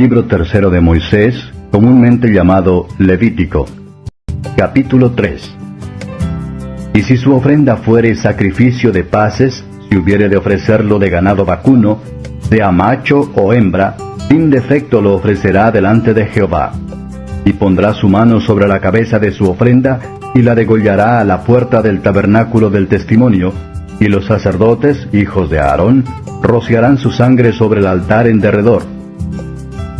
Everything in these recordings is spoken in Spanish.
Libro tercero de Moisés, comúnmente llamado Levítico. Capítulo 3. Y si su ofrenda fuere sacrificio de paces, si hubiere de ofrecerlo de ganado vacuno, sea macho o hembra, sin defecto lo ofrecerá delante de Jehová. Y pondrá su mano sobre la cabeza de su ofrenda, y la degollará a la puerta del tabernáculo del testimonio, y los sacerdotes, hijos de Aarón, rociarán su sangre sobre el altar en derredor.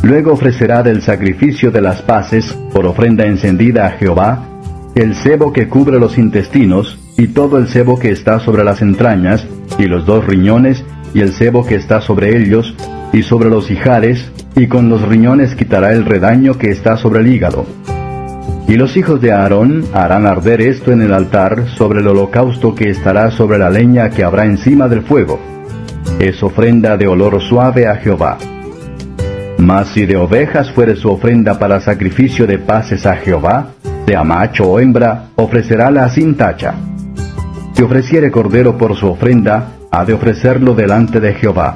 Luego ofrecerá del sacrificio de las paces, por ofrenda encendida a Jehová, el sebo que cubre los intestinos, y todo el sebo que está sobre las entrañas, y los 2 riñones, y el sebo que está sobre ellos, y sobre los ijares, y con los riñones quitará el redaño que está sobre el hígado. Y los hijos de Aarón harán arder esto en el altar sobre el holocausto que estará sobre la leña que habrá encima del fuego. Es ofrenda de olor suave a Jehová. Mas si de ovejas fuere su ofrenda para sacrificio de paces a Jehová, sea macho o hembra, ofrecerála sin tacha. Si ofreciere cordero por su ofrenda, ha de ofrecerlo delante de Jehová.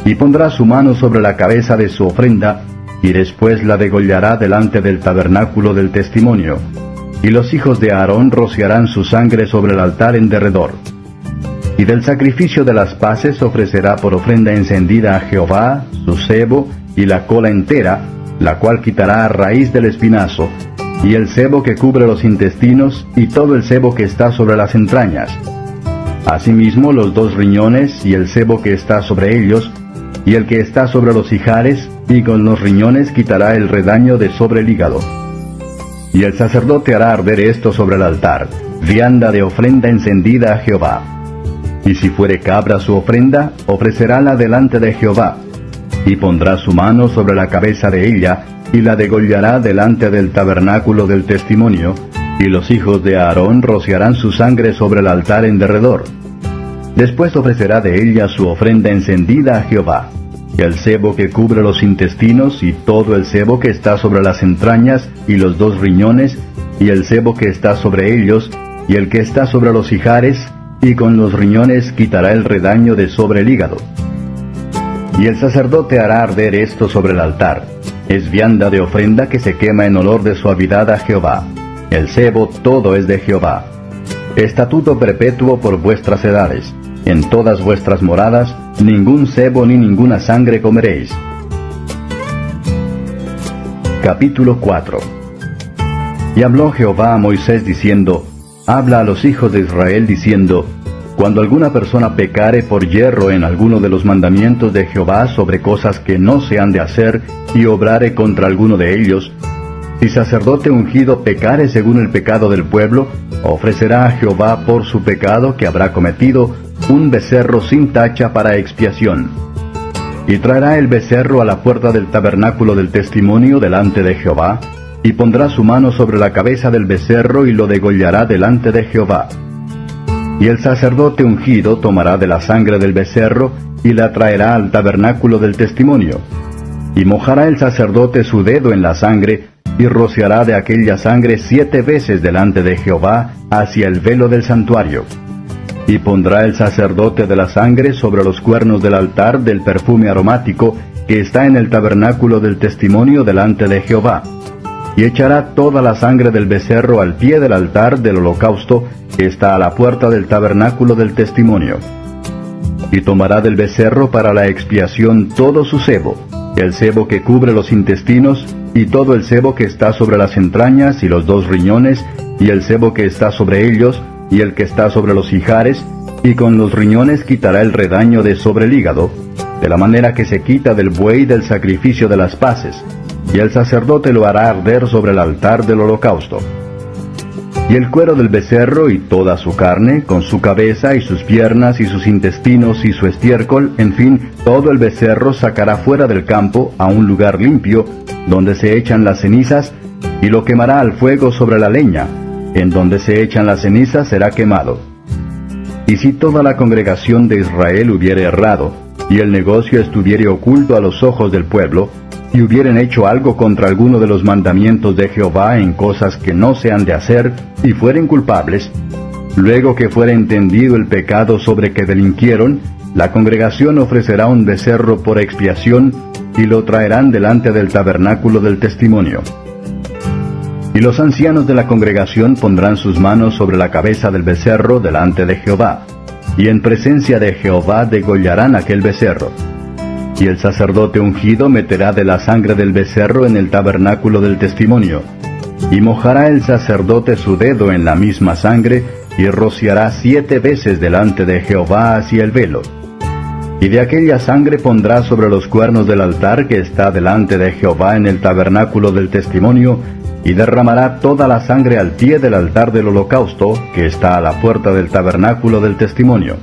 Y pondrá su mano sobre la cabeza de su ofrenda, y después la degollará delante del tabernáculo del testimonio. Y los hijos de Aarón rociarán su sangre sobre el altar en derredor. Y del sacrificio de las paces ofrecerá por ofrenda encendida a Jehová su sebo y la cola entera, la cual quitará a raíz del espinazo, y el sebo que cubre los intestinos, y todo el sebo que está sobre las entrañas. Asimismo los 2 riñones, y el sebo que está sobre ellos, y el que está sobre los ijares, y con los riñones quitará el redaño de sobre el hígado. Y el sacerdote hará arder esto sobre el altar, vianda de ofrenda encendida a Jehová. Y si fuere cabra su ofrenda, ofrecerála delante de Jehová, y pondrá su mano sobre la cabeza de ella, y la degollará delante del tabernáculo del testimonio, y los hijos de Aarón rociarán su sangre sobre el altar en derredor. Después ofrecerá de ella su ofrenda encendida a Jehová, y el sebo que cubre los intestinos, y todo el sebo que está sobre las entrañas, y los 2 riñones, y el sebo que está sobre ellos, y el que está sobre los ijares, y con los riñones quitará el redaño de sobre el hígado. Y el sacerdote hará arder esto sobre el altar. Es vianda de ofrenda que se quema en olor de suavidad a Jehová. El sebo todo es de Jehová. Estatuto perpetuo por vuestras edades. En todas vuestras moradas, ningún sebo ni ninguna sangre comeréis. Capítulo 4. Y habló Jehová a Moisés diciendo, habla a los hijos de Israel diciendo, cuando alguna persona pecare por yerro en alguno de los mandamientos de Jehová sobre cosas que no se han de hacer, y obrare contra alguno de ellos, si sacerdote ungido pecare según el pecado del pueblo, ofrecerá a Jehová por su pecado que habrá cometido un becerro sin tacha para expiación. Y traerá el becerro a la puerta del tabernáculo del testimonio delante de Jehová, y pondrá su mano sobre la cabeza del becerro y lo degollará delante de Jehová. Y el sacerdote ungido tomará de la sangre del becerro y la traerá al tabernáculo del testimonio. Y mojará el sacerdote su dedo en la sangre, y rociará de aquella sangre 7 veces delante de Jehová hacia el velo del santuario. Y pondrá el sacerdote de la sangre sobre los cuernos del altar del perfume aromático que está en el tabernáculo del testimonio delante de Jehová. Y echará toda la sangre del becerro al pie del altar del holocausto que está a la puerta del tabernáculo del testimonio. Y tomará del becerro para la expiación todo su sebo, el sebo que cubre los intestinos, y todo el sebo que está sobre las entrañas y los 2 riñones, y el sebo que está sobre ellos, y el que está sobre los ijares, y con los riñones quitará el redaño de sobre el hígado, de la manera que se quita del buey del sacrificio de las paces, y el sacerdote lo hará arder sobre el altar del holocausto. Y el cuero del becerro y toda su carne, con su cabeza y sus piernas y sus intestinos y su estiércol, en fin, todo el becerro sacará fuera del campo a un lugar limpio, donde se echan las cenizas, y lo quemará al fuego sobre la leña, en donde se echan las cenizas será quemado. Y si toda la congregación de Israel hubiere errado, y el negocio estuviere oculto a los ojos del pueblo, y hubieren hecho algo contra alguno de los mandamientos de Jehová en cosas que no se han de hacer, y fueren culpables, luego que fuere entendido el pecado sobre que delinquieron, la congregación ofrecerá un becerro por expiación, y lo traerán delante del tabernáculo del testimonio. Y los ancianos de la congregación pondrán sus manos sobre la cabeza del becerro delante de Jehová, y en presencia de Jehová degollarán aquel becerro. Y el sacerdote ungido meterá de la sangre del becerro en el tabernáculo del testimonio, y mojará el sacerdote su dedo en la misma sangre, y rociará 7 veces delante de Jehová hacia el velo. Y de aquella sangre pondrá sobre los cuernos del altar que está delante de Jehová en el tabernáculo del testimonio, y derramará toda la sangre al pie del altar del holocausto, que está a la puerta del tabernáculo del testimonio.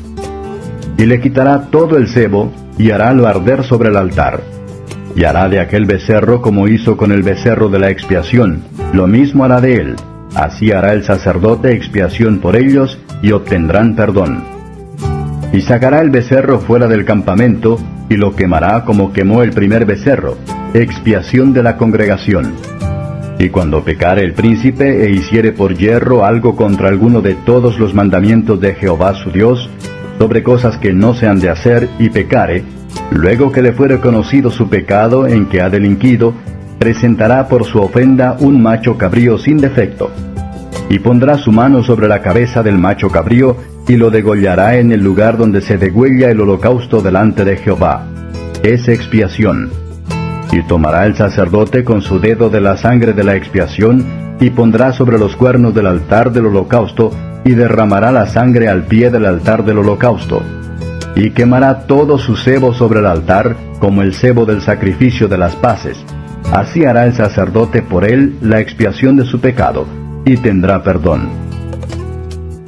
Y le quitará todo el sebo, y harálo arder sobre el altar. Y hará de aquel becerro como hizo con el becerro de la expiación, lo mismo hará de él. Así hará el sacerdote expiación por ellos, y obtendrán perdón. Y sacará el becerro fuera del campamento, y lo quemará como quemó el primer becerro, expiación de la congregación. Y cuando pecare el príncipe e hiciere por yerro algo contra alguno de todos los mandamientos de Jehová su Dios, sobre cosas que no se han de hacer, y pecare, luego que le fuere conocido su pecado en que ha delinquido, presentará por su ofrenda un macho cabrío sin defecto. Y pondrá su mano sobre la cabeza del macho cabrío, y lo degollará en el lugar donde se degüella el holocausto delante de Jehová. Es expiación. Y tomará el sacerdote con su dedo de la sangre de la expiación, y pondrá sobre los cuernos del altar del holocausto, y derramará la sangre al pie del altar del holocausto. Y quemará todo su sebo sobre el altar, como el sebo del sacrificio de las paces. Así hará el sacerdote por él la expiación de su pecado, y tendrá perdón.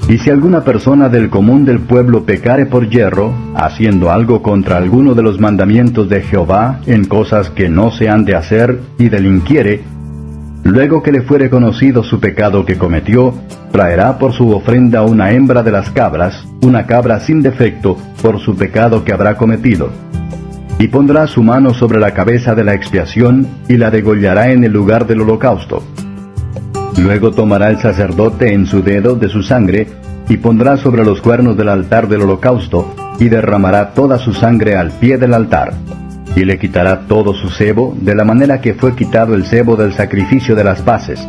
Y si alguna persona del común del pueblo pecare por yerro, haciendo algo contra alguno de los mandamientos de Jehová, en cosas que no se han de hacer, y delinquiere, luego que le fuere conocido su pecado que cometió, traerá por su ofrenda una hembra de las cabras, una cabra sin defecto, por su pecado que habrá cometido. Y pondrá su mano sobre la cabeza de la expiación, y la degollará en el lugar del holocausto. Luego tomará el sacerdote en su dedo de su sangre, y pondrá sobre los cuernos del altar del holocausto, y derramará toda su sangre al pie del altar. Y le quitará todo su sebo, de la manera que fue quitado el sebo del sacrificio de las paces.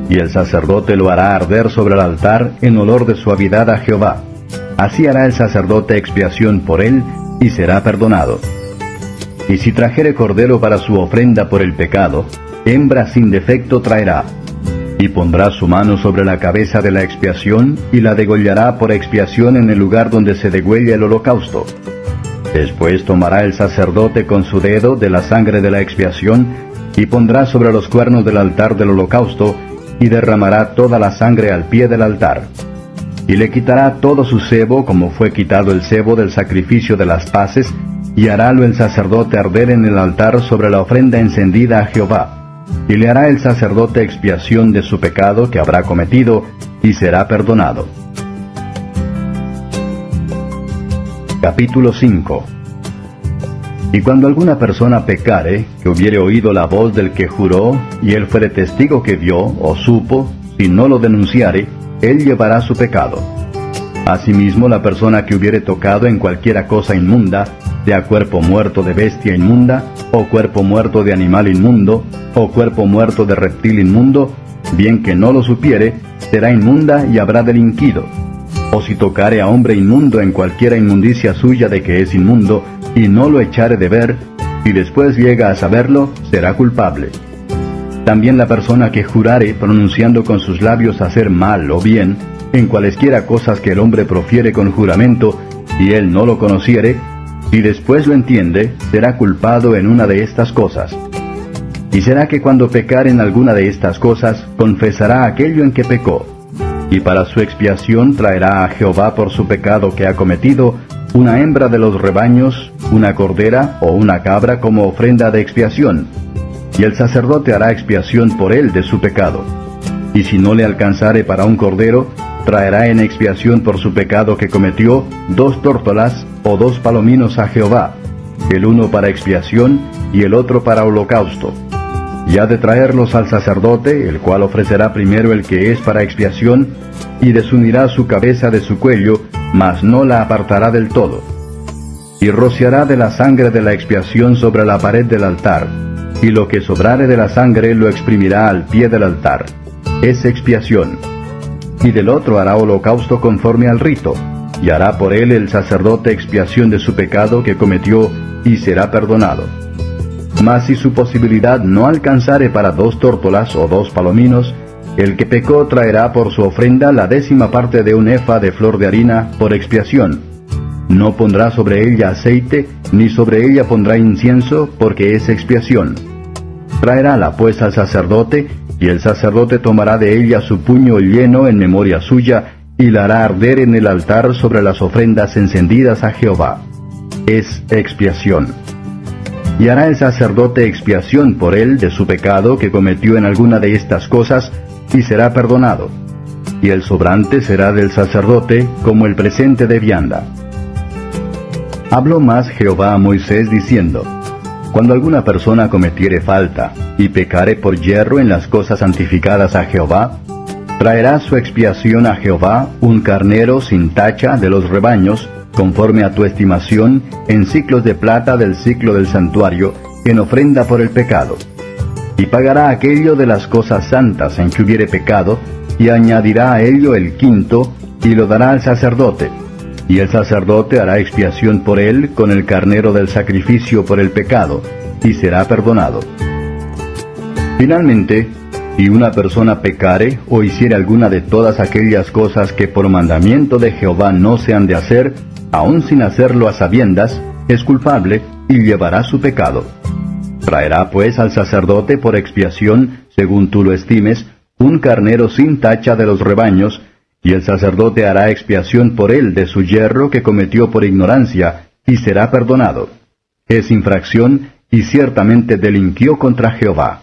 Y el sacerdote lo hará arder sobre el altar en olor de suavidad a Jehová. Así hará el sacerdote expiación por él, y será perdonado. Y si trajere cordero para su ofrenda por el pecado, hembra sin defecto traerá. Y pondrá su mano sobre la cabeza de la expiación, y la degollará por expiación en el lugar donde se degüella el holocausto. Después tomará el sacerdote con su dedo de la sangre de la expiación, y pondrá sobre los cuernos del altar del holocausto, y derramará toda la sangre al pie del altar. Y le quitará todo su sebo, como fue quitado el sebo del sacrificio de las paces, y harálo el sacerdote arder en el altar sobre la ofrenda encendida a Jehová. Y le hará el sacerdote expiación de su pecado que habrá cometido, y será perdonado. Capítulo 5. Y cuando alguna persona pecare, que hubiere oído la voz del que juró, y él fuere testigo que vio, o supo, si no lo denunciare, él llevará su pecado. Asimismo, la persona que hubiere tocado en cualquiera cosa inmunda, sea cuerpo muerto de bestia inmunda, o cuerpo muerto de animal inmundo, o cuerpo muerto de reptil inmundo, bien que no lo supiere, será inmunda y habrá delinquido. O si tocare a hombre inmundo en cualquiera inmundicia suya de que es inmundo, y no lo echare de ver, y después llega a saberlo, será culpable. También la persona que jurare pronunciando con sus labios hacer mal o bien, en cualesquiera cosas que el hombre profiere con juramento, y él no lo conociere, y después lo entiende, será culpado en una de estas cosas. Y será que cuando pecare en alguna de estas cosas, confesará aquello en que pecó. Y para su expiación traerá a Jehová por su pecado que ha cometido, una hembra de los rebaños, una cordera o una cabra como ofrenda de expiación. Y el sacerdote hará expiación por él de su pecado. Y si no le alcanzare para un cordero, traerá en expiación por su pecado que cometió 2 tórtolas o 2 palominos a Jehová, el uno para expiación y el otro para holocausto. Y ha de traerlos al sacerdote, el cual ofrecerá primero el que es para expiación, y desunirá su cabeza de su cuello, mas no la apartará del todo. y rociará de la sangre de la expiación sobre la pared del altar, y lo que sobrare de la sangre lo exprimirá al pie del altar. Es expiación. Y del otro hará holocausto conforme al rito, y hará por él el sacerdote expiación de su pecado que cometió, y será perdonado. Mas si su posibilidad no alcanzare para 2 tórtolas o 2 palominos, el que pecó traerá por su ofrenda la 10ª parte de un efa de flor de harina por expiación. No pondrá sobre ella aceite, ni sobre ella pondrá incienso, porque es expiación. Traerála pues al sacerdote, y el sacerdote tomará de ella su puño lleno en memoria suya, y la hará arder en el altar sobre las ofrendas encendidas a Jehová. Es expiación. Y hará el sacerdote expiación por él de su pecado que cometió en alguna de estas cosas, y será perdonado. Y el sobrante será del sacerdote como el presente de vianda. Habló más Jehová a Moisés diciendo: Cuando alguna persona cometiere falta, y pecare por yerro en las cosas santificadas a Jehová, traerá su expiación a Jehová un carnero sin tacha de los rebaños, conforme a tu estimación, en siclos de plata del siclo del santuario, en ofrenda por el pecado. Y pagará aquello de las cosas santas en que hubiere pecado, y añadirá a ello el quinto, y lo dará al sacerdote. Y el sacerdote hará expiación por él con el carnero del sacrificio por el pecado, y será perdonado. Finalmente, si una persona pecare o hiciere alguna de todas aquellas cosas que por mandamiento de Jehová no se han de hacer, aun sin hacerlo a sabiendas, es culpable y llevará su pecado. Traerá pues al sacerdote por expiación, según tú lo estimes, un carnero sin tacha de los rebaños, y el sacerdote hará expiación por él de su yerro que cometió por ignorancia, y será perdonado. Es infracción, y ciertamente delinquió contra Jehová.